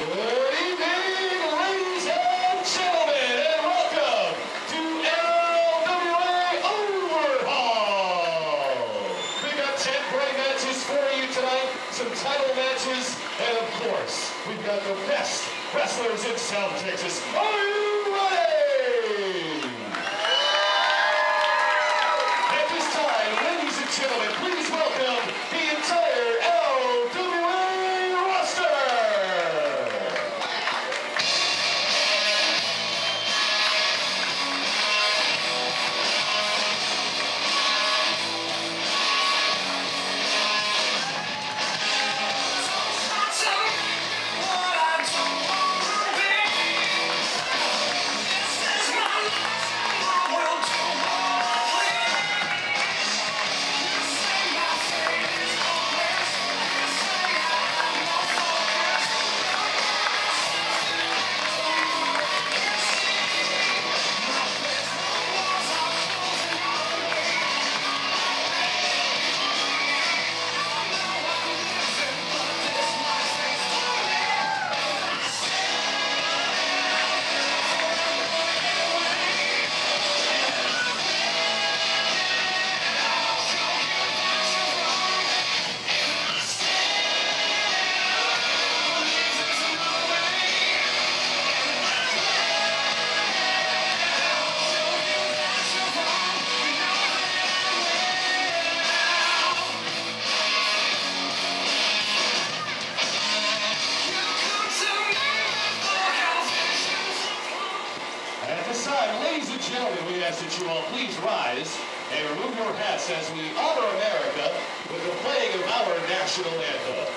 Good evening, ladies and gentlemen, and welcome to LWA Overhaul. We got 10 great matches for you tonight, some title matches, and of course, we've got the best wrestlers in South Texas. Are you ready? At this time, ladies and gentlemen, please welcome the entire LWA roster. Ladies and gentlemen, we ask that you all please rise and remove your hats as we honor America with the playing of our national anthem.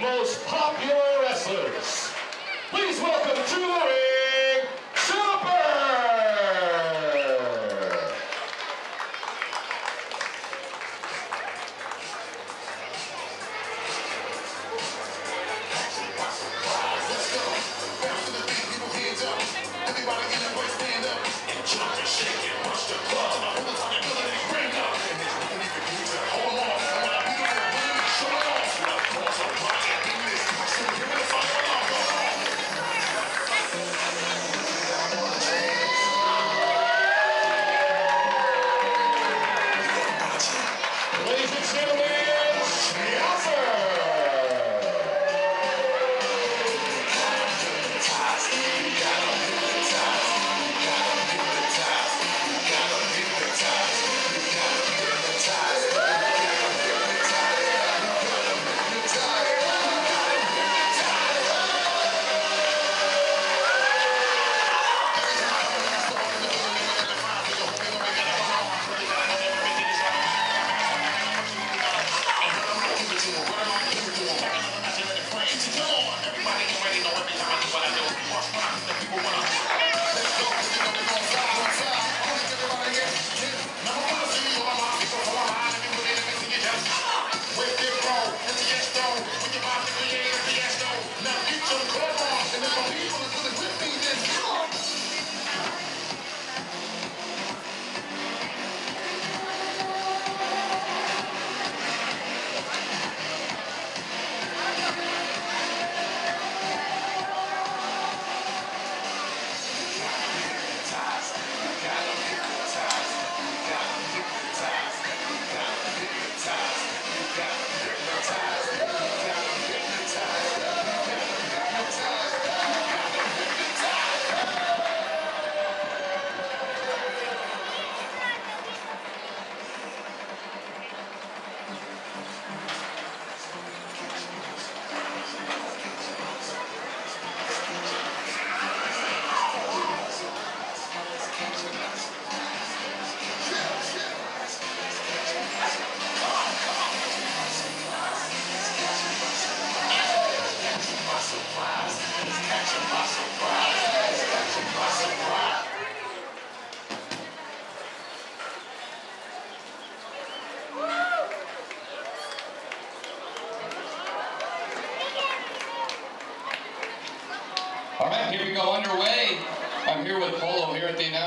Most popular wrestlers. Please welcome to the ring, Super! Everybody in the place stand up and jump and shake it, punch the club. Hold the top and feel it, bring up. And there's nothing you can do to hold on. And when I beat it, show it off.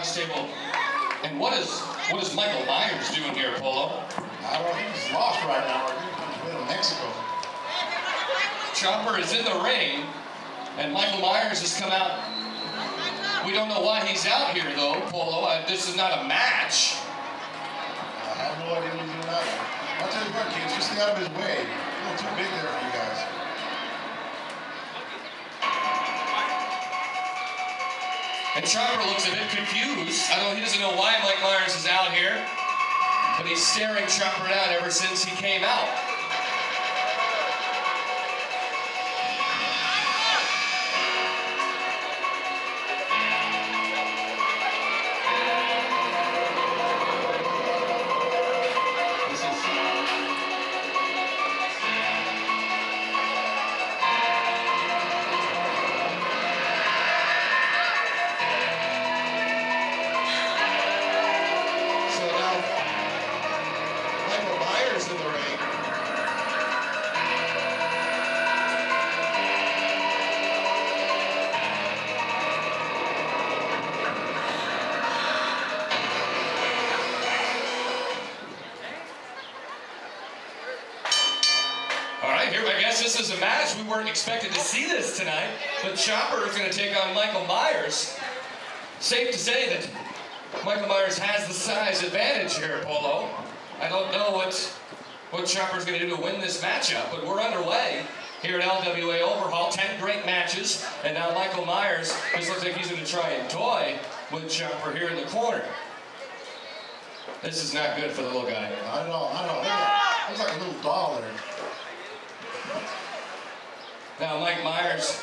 announce table. And what is Michael Myers doing here, Polo? I don't know. He's lost right now. He's in Mexico. Chopper is in the ring, and Michael Myers has come out. We don't know why he's out here, though, Polo. This is not a match. I have no idea what he's doing out here. I'll tell you what, kids, just stay out of his way. A little too big there for you guys. And Chopper looks a bit confused. He doesn't know why Mike Myers is out here, but he's staring Chopper down ever since he came out. This is a match. We weren't expected to see this tonight, but Chopper is going to take on Michael Myers. Safe to say that Michael Myers has the size advantage here, Polo. I don't know what Chopper's going to do to win this matchup, but we're underway here at LWA Overhaul. 10 great matches, and now Michael Myers just looks like he's going to try and toy with Chopper here in the corner. This is not good for the little guy. I don't know. Looks like a little doll there. Now Mike Myers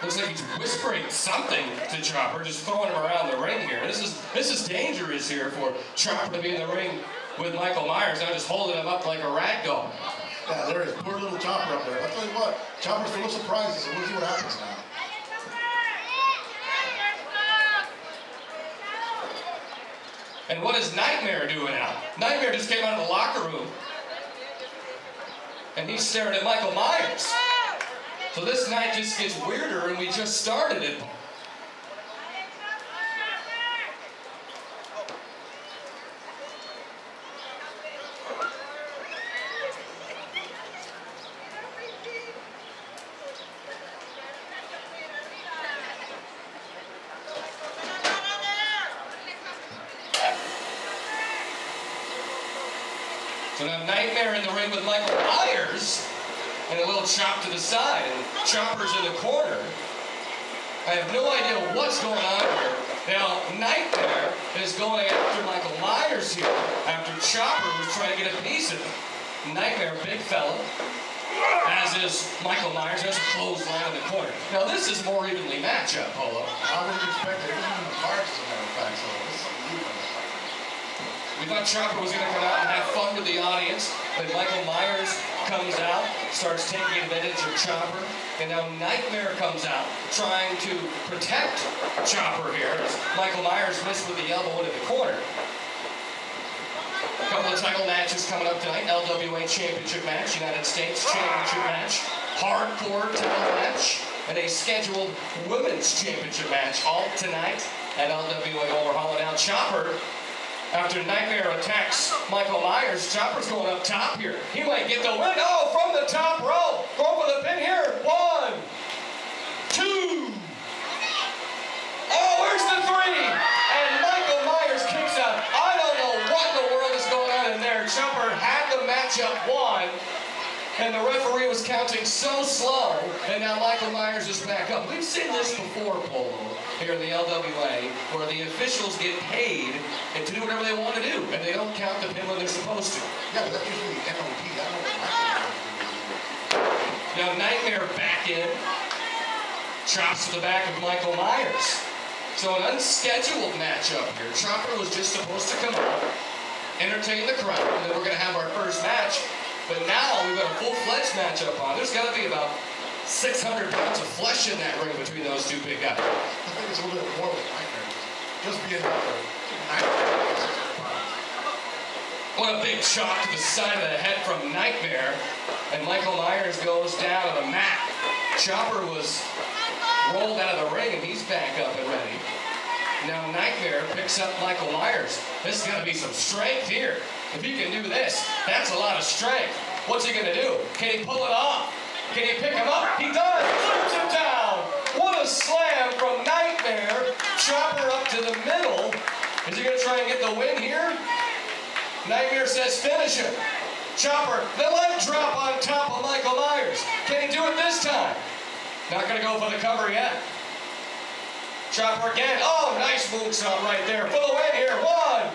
looks like he's whispering something to Chopper, just throwing him around the ring here. This is dangerous here for Chopper to be in the ring with Michael Myers, now just holding him up like a rag doll. Yeah, there is poor little Chopper up there. I'll tell you what, Chopper's full of surprises, so we'll see what happens now. And what is Nightmare doing out? Nightmare just came out of the locker room, and he's staring at Michael Myers. So this night just gets weirder, and we just started it. So now Nightmare in the ring with Michael Myers, and a little chop to the side, and Chopper's in the corner. I have no idea what's going on here. Now, Nightmare is going after Michael Myers here, after Chopper was trying to get a piece of him. Nightmare, big fella, as is Michael Myers, has a clothesline in the corner. Now, this is more evenly matchup, Polo. I wouldn't expect it. It wasn't even the cards, as a matter of fact, so this is something new. We thought Chopper was going to come out and have fun with the audience, but Michael Myers comes out, starts taking advantage of Chopper, and now Nightmare comes out trying to protect Chopper here as Michael Myers missed with the elbow into the corner. A couple of title matches coming up tonight. LWA Championship match, United States Championship match, Hardcore title match, and a scheduled Women's Championship match all tonight at LWA Overhaul. Now Chopper, after Nightmare attacks Michael Myers, Chopper's going up top here. He might get the win. Oh, from the top row. Go for the pin here. 1, 2. Oh, where's the 3? And Michael Myers kicks out. I don't know what in the world is going on in there. Chopper had the matchup won, and the referee was counting so slow, and now Michael Myers is back up. We've seen this before, Polo, here in the LWA, where the officials get paid and to do whatever they want to do, and they don't count the pin when they're supposed to. Yeah, but that's usually the MOP. I don't know what Now Nightmare back in, chops to the back of Michael Myers. So an unscheduled matchup here. Chopper was just supposed to come out, entertain the crowd, and then we're going to have our first match. But now we've got a full-fledged matchup on. There's got to be about 600 pounds of flesh in that ring between those two big guys. I think it's a little bit more with Nightmare. Just being Nightmare. What a big chop to the side of the head from Nightmare. And Michael Myers goes down on the mat. Chopper was rolled out of the ring, and he's back up and ready. Now Nightmare picks up Michael Myers. This is going to be some strength here. If he can do this, that's a lot of strength. What's he going to do? Can he pull it off? Can he pick him up? He does! Puts him down! What a slam from Nightmare. Chopper up to the middle. Is he going to try and get the win here? Nightmare says finish him. Chopper, the leg drop on top of Michael Myers. Can he do it this time? Not going to go for the cover yet. Chopper again. Oh, nice moonsault right there for the win here. 1,